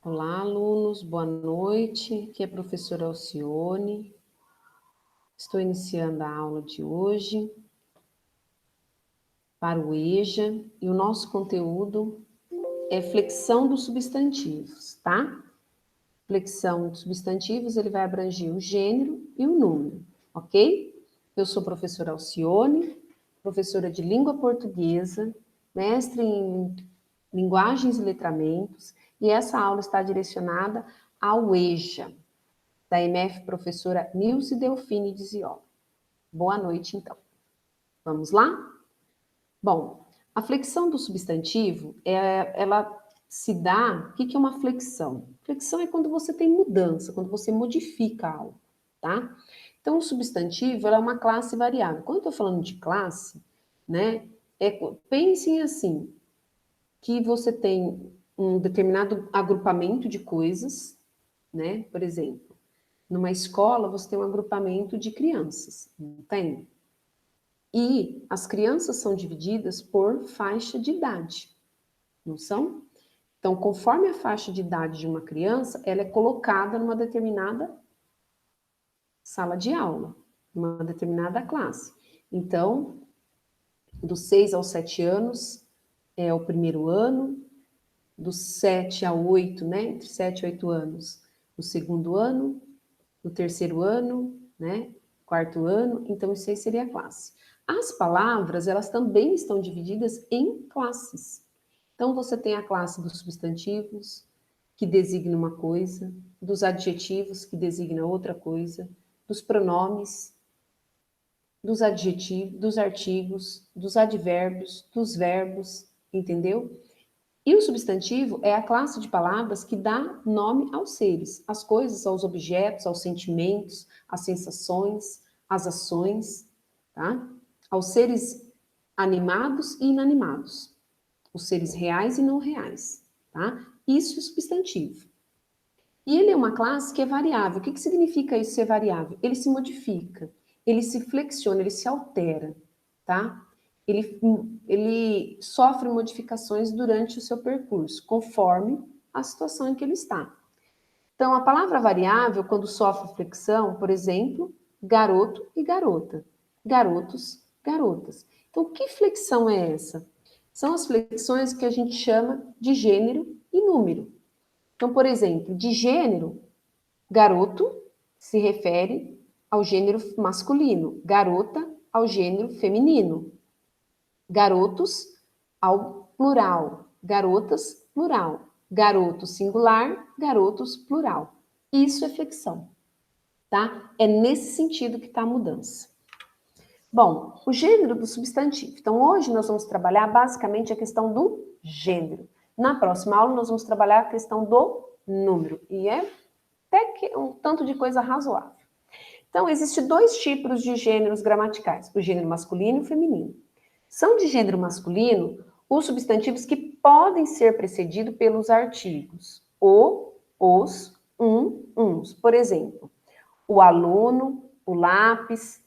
Olá, alunos, boa noite. Aqui é a professora Alcione. Estou iniciando a aula de hoje para o EJA e o nosso conteúdo é flexão dos substantivos, tá? Flexão dos substantivos, ele vai abranger o gênero e o número, ok? Eu sou professora Alcione, professora de língua portuguesa, mestre em linguagens e letramentos, e essa aula está direcionada ao EJA, da MF professora Nilce Delfine de Ziola. Boa noite, então. Vamos lá? Bom, a flexão do substantivo, ela se dá... O que é uma flexão? Flexão é quando você tem mudança, quando você modifica algo, tá? Então, o substantivo é uma classe variável. Quando eu estou falando de classe, né, pensem assim, que você tem um determinado agrupamento de coisas, né? Por exemplo, numa escola, você tem um agrupamento de crianças, não tem? E as crianças são divididas por faixa de idade, não são? Então, conforme a faixa de idade de uma criança, ela é colocada numa determinada sala de aula, numa determinada classe. Então, dos 6 aos 7 anos é o primeiro ano, dos 7 a 8, né? Entre 7 e 8 anos, o segundo ano, no terceiro ano, né? Quarto ano, então isso aí seria a classe. As palavras, elas também estão divididas em classes. Então você tem a classe dos substantivos, que designa uma coisa, dos adjetivos, que designa outra coisa, dos pronomes, dos adjetivos, dos artigos, dos advérbios, dos verbos, entendeu? E o substantivo é a classe de palavras que dá nome aos seres, às coisas, aos objetos, aos sentimentos, às sensações, às ações, tá? Aos seres animados e inanimados, os seres reais e não reais, tá? Isso é o substantivo. E ele é uma classe que é variável. O que significa isso ser variável? Ele se modifica, ele se flexiona, ele se altera, tá? Ele sofre modificações durante o seu percurso, conforme a situação em que ele está. Então, a palavra variável, quando sofre flexão, por exemplo, garoto e garota, garotos, garotas. Então, que flexão é essa? São as flexões que a gente chama de gênero e número. Então, por exemplo, de gênero, garoto se refere ao gênero masculino, garota ao gênero feminino, garotos ao plural, garotas, plural, garoto singular, garotos, plural. Isso é flexão, tá? É nesse sentido que está a mudança. Bom, o gênero do substantivo. Então, hoje nós vamos trabalhar basicamente a questão do gênero. Na próxima aula, nós vamos trabalhar a questão do número. E é até que um tanto de coisa razoável. Então, existem dois tipos de gêneros gramaticais, o gênero masculino e o feminino. São de gênero masculino os substantivos que podem ser precedidos pelos artigos o, os, uns. Por exemplo, o aluno, o lápis,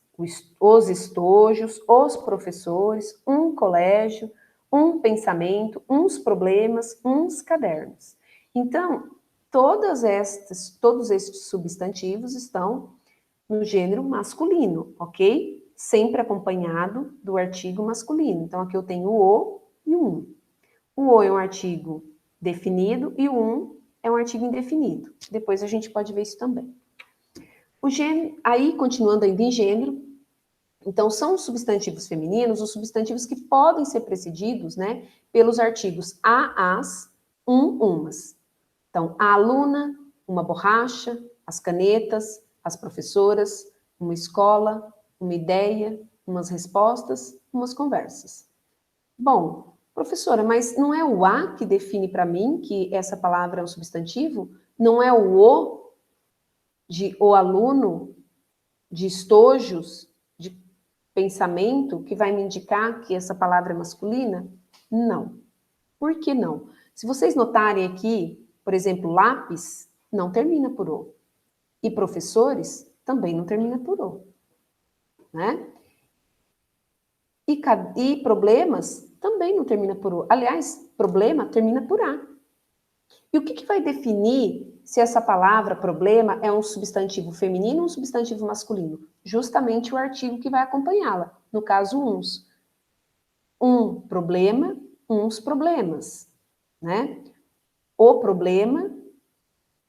os estojos, os professores, um colégio, um pensamento, uns problemas, uns cadernos. Então, todos estes substantivos estão no gênero masculino, ok? Sempre acompanhado do artigo masculino. Então, aqui eu tenho o e o um. O o é um artigo definido e o um é um artigo indefinido. Depois a gente pode ver isso também. O gênero, aí, continuando ainda em gênero, então são os substantivos femininos, os substantivos que podem ser precedidos, né, pelos artigos as, umas. Então, a aluna, uma borracha, as canetas, as professoras, uma escola, uma ideia, umas respostas, umas conversas. Bom, professora, mas não é o a que define para mim que essa palavra é um substantivo? Não é o de o aluno, de estojos, de pensamento, que vai me indicar que essa palavra é masculina? Não. Por que não? Se vocês notarem aqui, por exemplo, lápis não termina por o. E professores também não termina por o. Né? E problemas também não termina por o. Aliás, problema termina por a. E o que vai definir se essa palavra, problema, é um substantivo feminino ou um substantivo masculino? Justamente o artigo que vai acompanhá-la. No caso, uns. Um problema, uns problemas, né? O problema,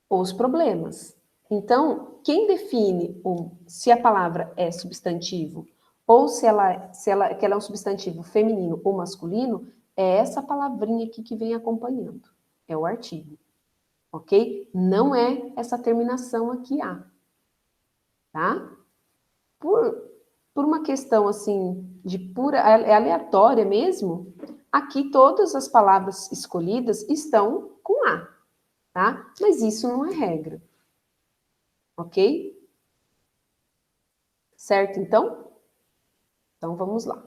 os problemas. Então, quem define se a palavra é substantivo ou se ela é um substantivo feminino ou masculino, é essa palavrinha aqui que vem acompanhando. É o artigo. Ok? Não é essa terminação aqui, A. Tá? Por uma questão, assim, de pura... aleatória mesmo, aqui todas as palavras escolhidas estão com A. Tá? Mas isso não é regra. Ok? Certo, então? Então, vamos lá.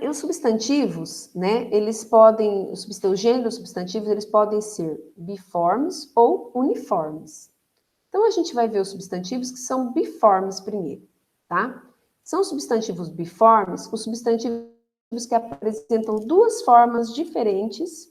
Os substantivos, né, eles podem, os gêneros substantivos, eles podem ser biformes ou uniformes. Então, a gente vai ver os substantivos que são biformes primeiro, tá? São substantivos biformes, os substantivos que apresentam duas formas diferentes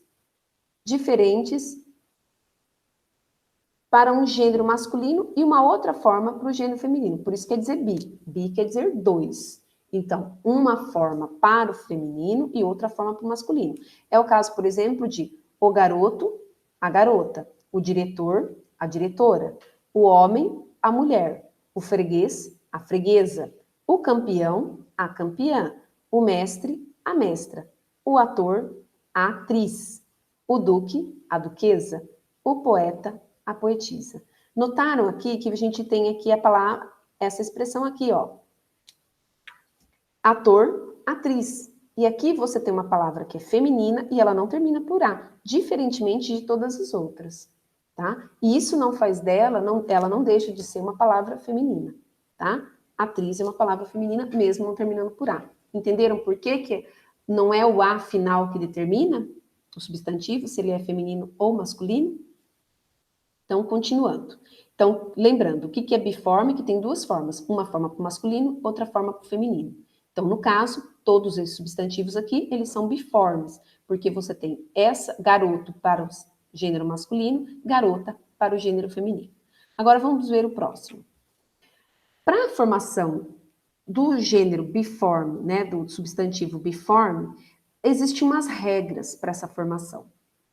para um gênero masculino e uma outra forma para o gênero feminino. Por isso quer dizer bi. Bi quer dizer dois. Então, uma forma para o feminino e outra forma para o masculino. É o caso, por exemplo, de o garoto, a garota, o diretor, a diretora, o homem, a mulher, o freguês, a freguesa, o campeão, a campeã, o mestre, a mestra, o ator, a atriz, o duque, a duquesa, o poeta, a poetisa. Notaram aqui que a gente tem aqui a palavra, essa expressão aqui, ó. Ator, atriz. E aqui você tem uma palavra que é feminina e ela não termina por A, diferentemente de todas as outras, tá? E isso não faz dela, ela não deixa de ser uma palavra feminina, tá? Atriz é uma palavra feminina, mesmo não terminando por A. Entenderam por que não é o A final que determina o substantivo, se ele é feminino ou masculino? Então, continuando. Então, lembrando, o que é biforme? Que tem duas formas. Uma forma para o masculino, outra forma para o feminino. Então, no caso, todos esses substantivos aqui, eles são biformes, porque você tem garoto para o gênero masculino, garota para o gênero feminino. Agora, vamos ver o próximo. Para a formação do gênero biforme, né, do substantivo biforme, existem umas regras para essa formação,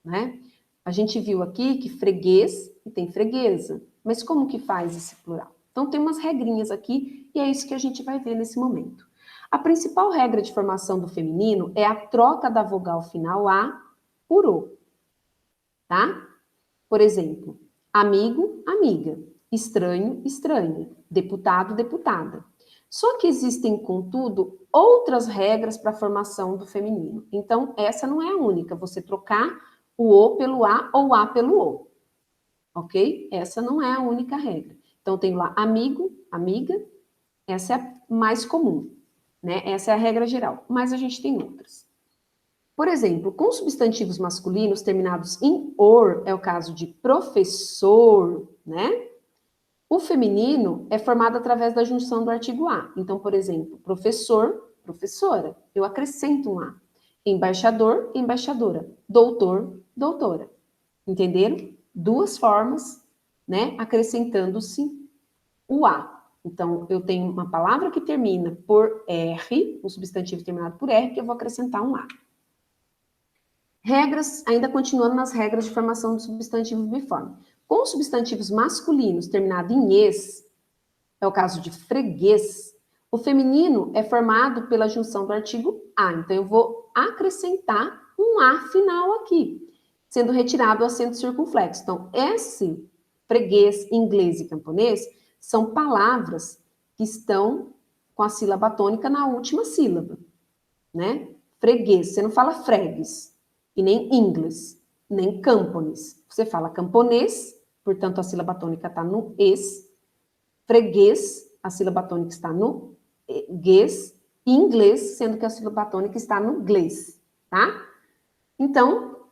né? A gente viu aqui que freguês e tem freguesa, mas como que faz esse plural? Então tem umas regrinhas aqui e é isso que a gente vai ver nesse momento. A principal regra de formação do feminino é a troca da vogal final A por O, tá? Por exemplo, amigo, amiga, estranho, estranha, deputado, deputada. Só que existem, contudo, outras regras para a formação do feminino. Então, essa não é a única, você trocar o O pelo A ou A pelo O, ok? Essa não é a única regra. Então, tem lá amigo, amiga, essa é a mais comum, né? Essa é a regra geral, mas a gente tem outras. Por exemplo, com substantivos masculinos terminados em or, é o caso de professor, né? O feminino é formado através da junção do artigo A. Então, por exemplo, professor, professora, eu acrescento um A. Embaixador, embaixadora. Doutor, doutora. Entenderam? Duas formas, né? Acrescentando-se o A. Então, eu tenho uma palavra que termina por R, um substantivo terminado por R, que eu vou acrescentar um A. Regras, ainda continuando nas regras de formação do substantivo biforme. Com substantivos masculinos terminados em es, é o caso de freguês, o feminino é formado pela junção do artigo A. Então, eu vou acrescentar um A final aqui, sendo retirado o acento circunflexo. Então, esse freguês, inglês e camponês são palavras que estão com a sílaba tônica na última sílaba, né? Freguês, você não fala fregues, e nem inglês, nem campones. Você fala camponês, portanto a sílaba tônica está no es. Freguês, a sílaba tônica está no guês. E inglês, sendo que a sílaba tônica está no glês, tá? Então,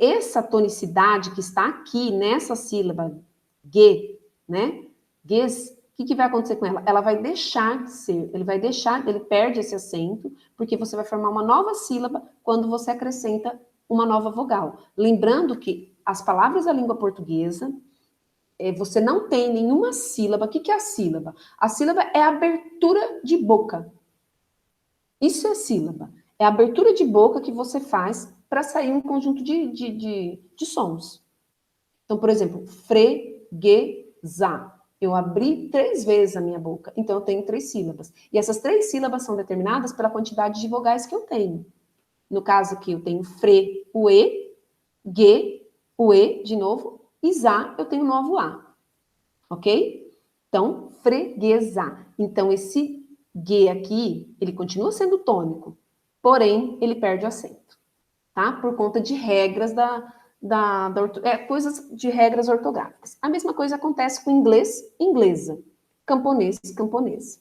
essa tonicidade que está aqui nessa sílaba gue, né? Guês, o que vai acontecer com ela? Ela vai deixar de ser, ele perde esse acento, porque você vai formar uma nova sílaba quando você acrescenta uma nova vogal. Lembrando que as palavras da língua portuguesa, você não tem nenhuma sílaba. O que é a sílaba? A sílaba é a abertura de boca. Isso é sílaba. É a abertura de boca que você faz para sair um conjunto de sons. Então, por exemplo, freguesa. Eu abri 3 vezes a minha boca, então eu tenho 3 sílabas. E essas 3 sílabas são determinadas pela quantidade de vogais que eu tenho. No caso aqui, eu tenho fre, o e, ge, o e, de novo, e za, eu tenho um novo a. Ok? Então, freguesa. Então, esse ge aqui, ele continua sendo tônico, porém, ele perde o acento, tá? Por conta de regras coisas de regras ortográficas. A mesma coisa acontece com inglês, inglesa, camponês, camponesa.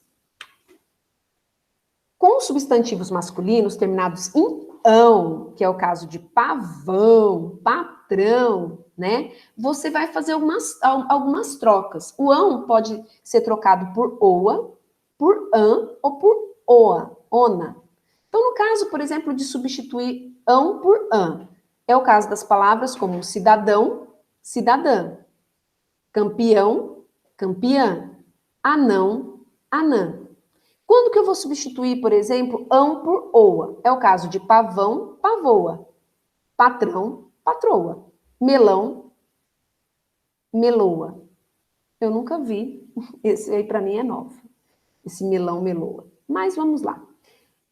Com os substantivos masculinos terminados em ão, que é o caso de pavão, patrão, né? Você vai fazer algumas trocas. O ão pode ser trocado por oa, por ã ou por oa, ona. Então, no caso, por exemplo, de substituir ão por ã, é o caso das palavras como cidadão, cidadã, campeão, campeã, anão, anã. Quando que eu vou substituir, por exemplo, ão por oa? É o caso de pavão, pavoa, patrão, patroa, melão, meloa. Eu nunca vi, esse aí para mim é novo, esse melão, meloa. Mas vamos lá.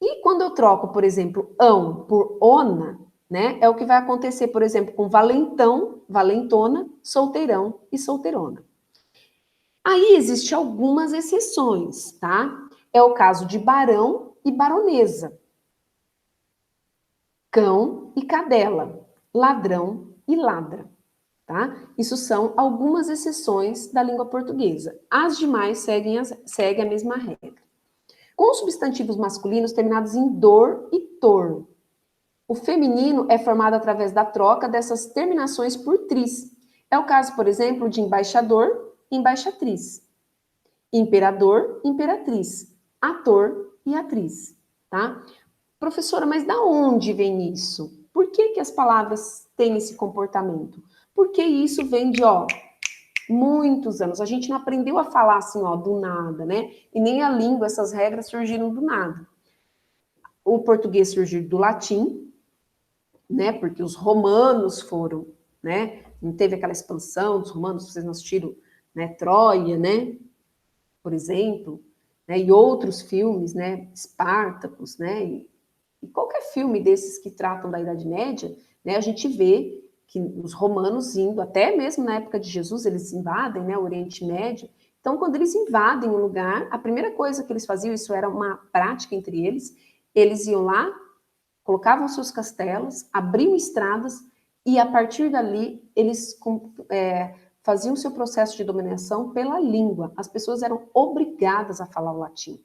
E quando eu troco, por exemplo, ão por ona, né, é o que vai acontecer, por exemplo, com valentão, valentona, solteirão e solteirona. Aí existem algumas exceções, tá? É o caso de barão e baronesa, cão e cadela, ladrão e ladra, tá? Isso são algumas exceções da língua portuguesa. As demais seguem a mesma regra. Com substantivos masculinos terminados em dor e tor, o feminino é formado através da troca dessas terminações por tris. É o caso, por exemplo, de embaixador, embaixatriz, imperador, imperatriz, ator e atriz, tá? Professora, mas da onde vem isso? Por que as palavras têm esse comportamento? Porque isso vem de, muitos anos. A gente não aprendeu a falar assim, do nada, né? E nem a língua, essas regras surgiram do nada. O português surgiu do latim, né? Porque os romanos foram, né? Não teve aquela expansão dos romanos, vocês não assistiram, né? Troia, né? Por exemplo, né? E outros filmes, né? Espartacus, né? E qualquer filme desses que tratam da Idade Média, né? A gente vê que os romanos indo, até mesmo na época de Jesus, eles invadem, né? O Oriente Médio. Então, quando eles invadem um lugar, a primeira coisa que eles faziam, isso era uma prática entre eles iam lá, colocavam seus castelos, abriam estradas e a partir dali eles faziam seu processo de dominação pela língua. As pessoas eram obrigadas a falar o latim.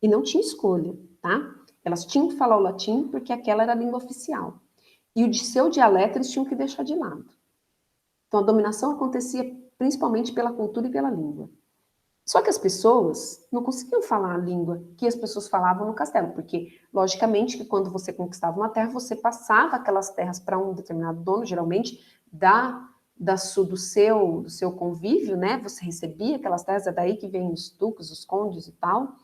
E não tinha escolha, tá? Elas tinham que falar o latim porque aquela era a língua oficial. E o de seu dialeto eles tinham que deixar de lado. Então a dominação acontecia principalmente pela cultura e pela língua. Só que as pessoas não conseguiam falar a língua que as pessoas falavam no castelo, porque, logicamente, que quando você conquistava uma terra, você passava aquelas terras para um determinado dono, geralmente do seu convívio, né? Você recebia aquelas terras, é daí que vem os duques, os condes e tal.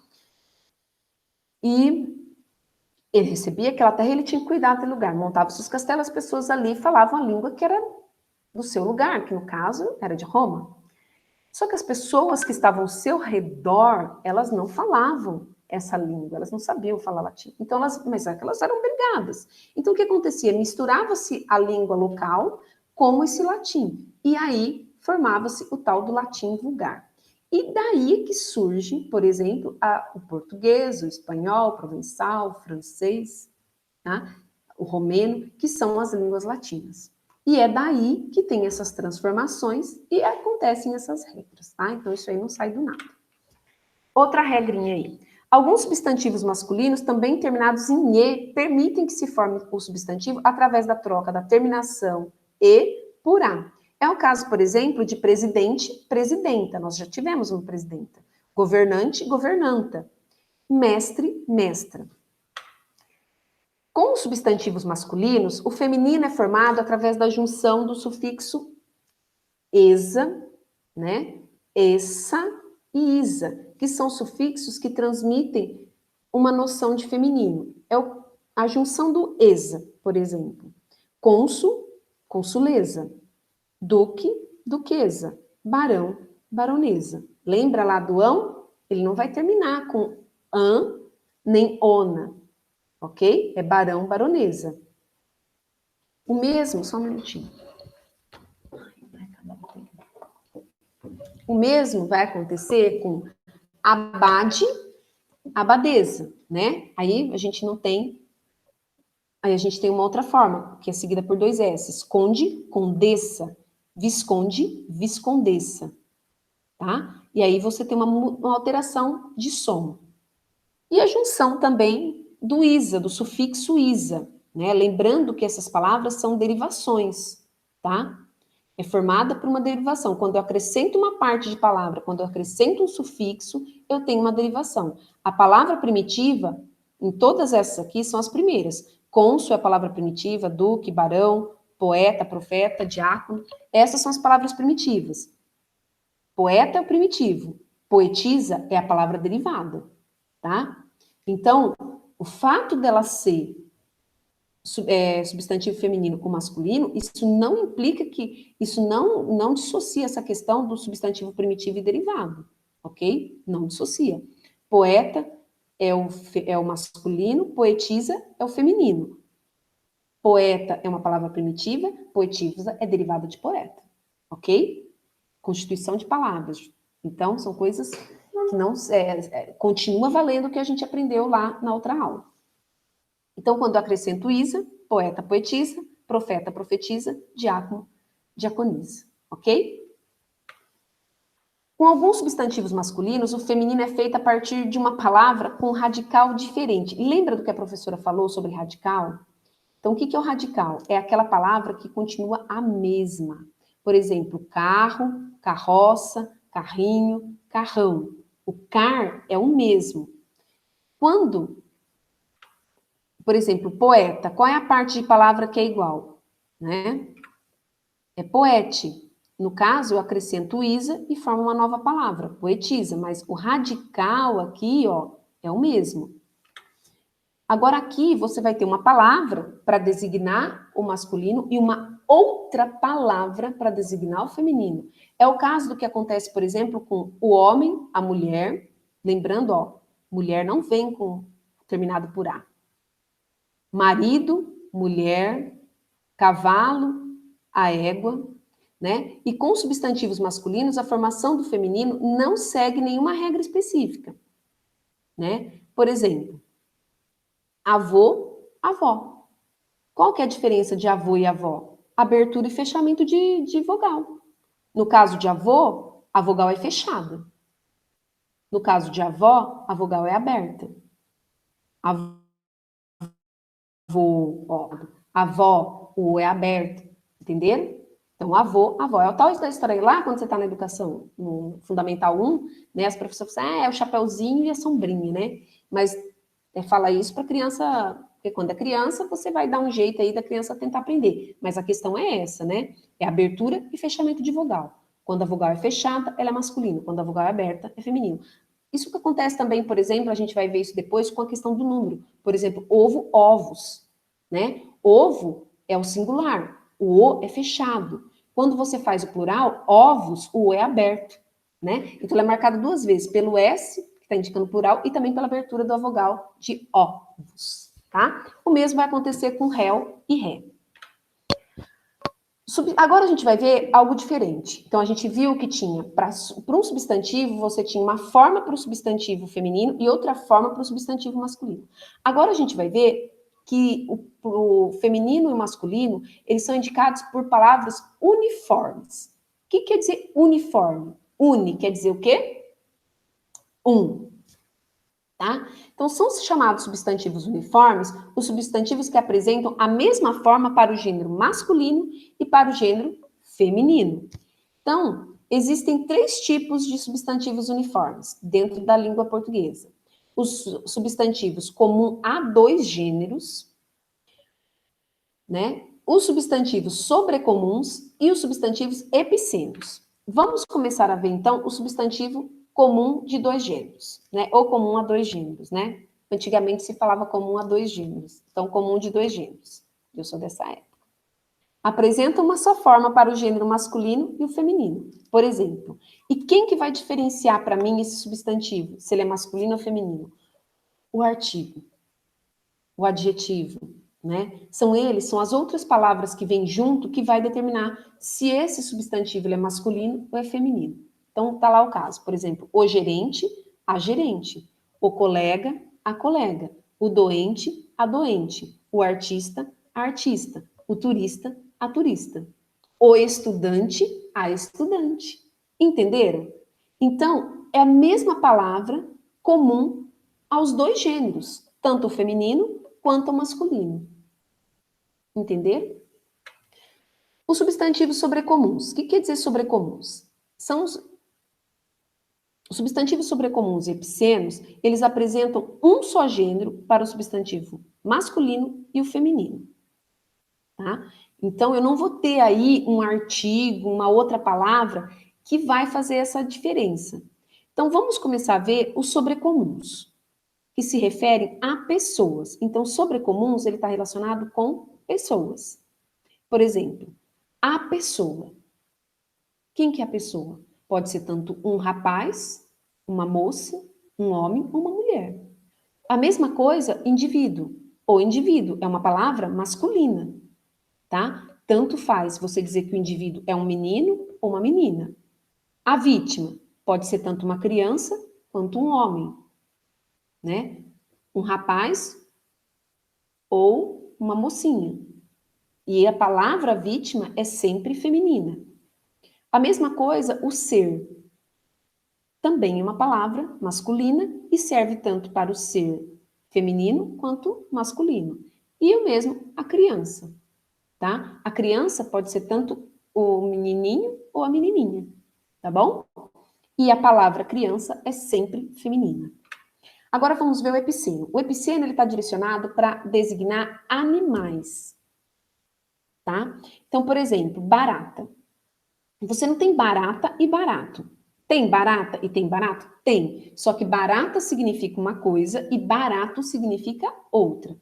E ele recebia aquela terra e ele tinha que cuidar daquele lugar. Montava seus castelos, as pessoas ali falavam a língua que era do seu lugar, que no caso era de Roma. Só que as pessoas que estavam ao seu redor, elas não falavam essa língua, elas não sabiam falar latim. Então, mas elas eram obrigadas. Então, o que acontecia? Misturava-se a língua local com esse latim. E aí formava-se o tal do latim vulgar. E daí que surge, por exemplo, o português, o espanhol, o provençal, o francês, tá? O romeno, que são as línguas latinas. E é daí que tem essas transformações e acontecem essas regras, tá? Então, isso aí não sai do nada. Outra regrinha aí. Alguns substantivos masculinos, também terminados em E, permitem que se forme o substantivo através da troca da terminação E por A. É o caso, por exemplo, de presidente, presidenta. Nós já tivemos uma presidenta. Governante, governanta. Mestre, mestra. Com os substantivos masculinos, o feminino é formado através da junção do sufixo esa, né? Essa e isa, que são sufixos que transmitem uma noção de feminino. É a junção do esa, por exemplo. Cônsul, consuleza. Duque, duquesa. Barão, baronesa. Lembra lá do ão? Ele não vai terminar com an nem ona, ok? É barão, baronesa. O mesmo, só um minutinho. O mesmo vai acontecer com abade, abadesa, né? Aí a gente não tem. Aí a gente tem uma outra forma, que é seguida por 2 S. Conde, condessa. Visconde, viscondessa. Tá? E aí você tem uma alteração de som. E a junção também do isa, do sufixo isa, né? Lembrando que essas palavras são derivações, tá? É formada por uma derivação. Quando eu acrescento uma parte de palavra, quando eu acrescento um sufixo, eu tenho uma derivação. A palavra primitiva, em todas essas aqui, são as primeiras. Cônsul é a palavra primitiva, duque, barão, poeta, profeta, diácono. Essas são as palavras primitivas. Poeta é o primitivo. Poetisa é a palavra derivada, tá? Então, o fato dela ser substantivo feminino com masculino, isso não implica que, isso não dissocia essa questão do substantivo primitivo e derivado, ok? Não dissocia. Poeta é o masculino, poetisa é o feminino. Poeta é uma palavra primitiva, poetisa é derivada de poeta, ok? Constituição de palavras. Então, são coisas que não... continua valendo o que a gente aprendeu lá na outra aula. Então, quando eu acrescento isa, poeta, poetisa, profeta, profetiza, diácono, diaconisa, ok? Com alguns substantivos masculinos, o feminino é feito a partir de uma palavra com radical diferente. Lembra do que a professora falou sobre radical? Então, o que é o radical? É aquela palavra que continua a mesma. Por exemplo, carro, carroça, carrinho, carrão. O car é o mesmo. Quando, por exemplo, poeta, qual é a parte de palavra que é igual? Né? É poete. No caso, eu acrescento isa e formo uma nova palavra, poetisa, mas o radical aqui, ó, é o mesmo. Agora aqui você vai ter uma palavra para designar o masculino e uma outra palavra para designar o feminino. É o caso do que acontece, por exemplo, com o homem, a mulher. Lembrando, ó, mulher não vem com terminado por A. Marido, mulher, cavalo, a égua, né? E com substantivos masculinos, a formação do feminino não segue nenhuma regra específica, né? Por exemplo, avô, avó. Qual que é a diferença de avô e avó? Abertura e fechamento de vogal. No caso de avô, a vogal é fechada. No caso de avó, a vogal é aberta. Avô, ó, avó, o é aberto. Entenderam? Então, avô, avó. É o tal da história aí lá, quando você está na educação, no Fundamental 1, né, as professoras falam, é o chapeuzinho e a sombrinha, né? Mas fala isso para criança, porque quando é criança, você vai dar um jeito aí da criança tentar aprender. Mas a questão é essa, né? É abertura e fechamento de vogal. Quando a vogal é fechada, ela é masculino. Quando a vogal é aberta, é feminino. Isso que acontece também, por exemplo, a gente vai ver isso depois com a questão do número. Por exemplo, ovo, ovos, né? Ovo é o singular, o O é fechado. Quando você faz o plural, ovos, o O é aberto, né? Então, ele é marcado 2 vezes, pelo S, que está indicando plural, e também pela abertura da vogal de ovos, tá? O mesmo vai acontecer com réu e ré. Agora a gente vai ver algo diferente. Então, a gente viu que tinha, para um substantivo, você tinha uma forma para o substantivo feminino e outra forma para o substantivo masculino. Agora a gente vai ver que o feminino e o masculino, eles são indicados por palavras uniformes. O que quer dizer uniforme? Uni quer dizer o quê? Tá? Então, são chamados substantivos uniformes os substantivos que apresentam a mesma forma para o gênero masculino e para o gênero feminino. Então, existem 3 tipos de substantivos uniformes dentro da língua portuguesa. Os substantivos comum a 2 gêneros, né? Os substantivos sobrecomuns e os substantivos epicêntricos. Vamos começar a ver, então, o substantivo comum de dois gêneros, né? Ou comum a dois gêneros, né? Antigamente se falava comum a dois gêneros. Então, comum de dois gêneros. Eu sou dessa época. Apresenta uma só forma para o gênero masculino e o feminino. Por exemplo, e quem que vai diferenciar para mim esse substantivo, se ele é masculino ou feminino? O artigo, o adjetivo, né? São as outras palavras que vêm junto que vai determinar se esse substantivo ele é masculino ou é feminino. Então, tá lá o caso. Por exemplo, o gerente, a gerente. O colega, a colega. O doente, a doente. O artista, a artista. O turista, a turista. O estudante, a estudante. Entenderam? Então, é a mesma palavra comum aos dois gêneros, tanto o feminino quanto o masculino. Entenderam? Os substantivos sobrecomuns. O que quer dizer sobrecomuns? São os substantivos sobrecomuns e epicenos, eles apresentam um só gênero para o substantivo masculino e o feminino. Tá? Então, eu não vou ter aí um artigo, uma outra palavra que vai fazer essa diferença. Então, vamos começar a ver os sobrecomuns, que se referem a pessoas. Então, sobrecomuns, ele está relacionado com pessoas. Por exemplo, a pessoa. Quem que é a pessoa? Pode ser tanto um rapaz, uma moça, um homem ou uma mulher. A mesma coisa, indivíduo. O indivíduo é uma palavra masculina, tá? Tanto faz você dizer que o indivíduo é um menino ou uma menina. A vítima pode ser tanto uma criança quanto um homem, né? Um rapaz ou uma mocinha. E a palavra vítima é sempre feminina. A mesma coisa, o ser. Também é uma palavra masculina e serve tanto para o ser feminino quanto masculino. E o mesmo a criança, tá? A criança pode ser tanto o menininho ou a menininha, tá bom? E a palavra criança é sempre feminina. Agora vamos ver o epiceno. O epiceno ele está direcionado para designar animais, tá? Então, por exemplo, barata. Você não tem barata e barato. Tem barata e tem barato? Tem. Só que barata significa uma coisa e barato significa outra.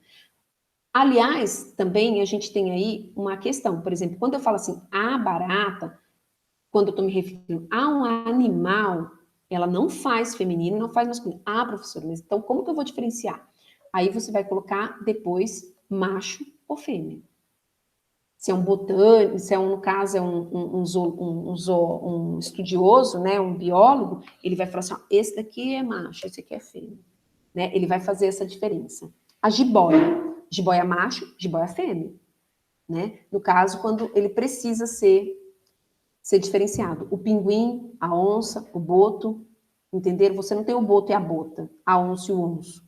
Aliás, também a gente tem aí uma questão. Por exemplo, quando eu falo assim, a barata, quando eu estou me referindo a um animal, ela não faz feminino, não faz masculino. Ah, professora, mas então como que eu vou diferenciar? Aí você vai colocar depois macho ou fêmea. Se é um botânico, se é no caso é um estudioso, né, um biólogo, ele vai falar assim, ó, esse daqui é macho, esse aqui é fêmea, né? Ele vai fazer essa diferença. A jiboia macho, jiboia fêmea, né? No caso, quando ele precisa ser diferenciado. O pinguim, a onça, o boto, entenderam? Você não tem o boto e a bota, a onça e o onço,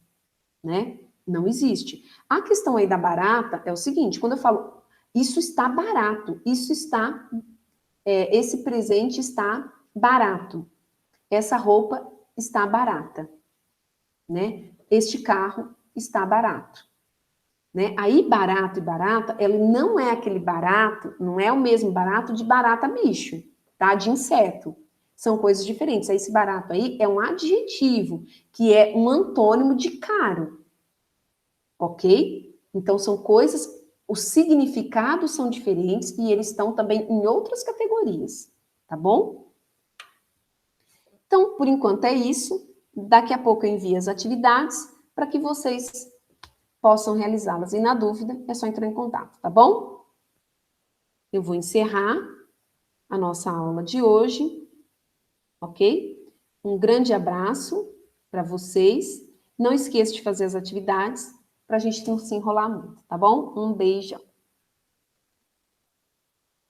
né? Não existe. A questão aí da barata é o seguinte, quando eu falo isso está barato, esse presente está barato, essa roupa está barata, né? Este carro está barato, né? Aí barato e barata, ele não é aquele barato, não é o mesmo barato de barata bicho, tá? De inseto. São coisas diferentes. Esse barato aí é um adjetivo, que é um antônimo de caro, ok? Então são coisas. Os significados são diferentes e eles estão também em outras categorias, tá bom? Então, por enquanto é isso. Daqui a pouco eu envio as atividades para que vocês possam realizá-las. E na dúvida, é só entrar em contato, tá bom? Eu vou encerrar a nossa aula de hoje, ok? Um grande abraço para vocês. Não esqueça de fazer as atividades para a gente não se enrolar muito, tá bom? Um beijo.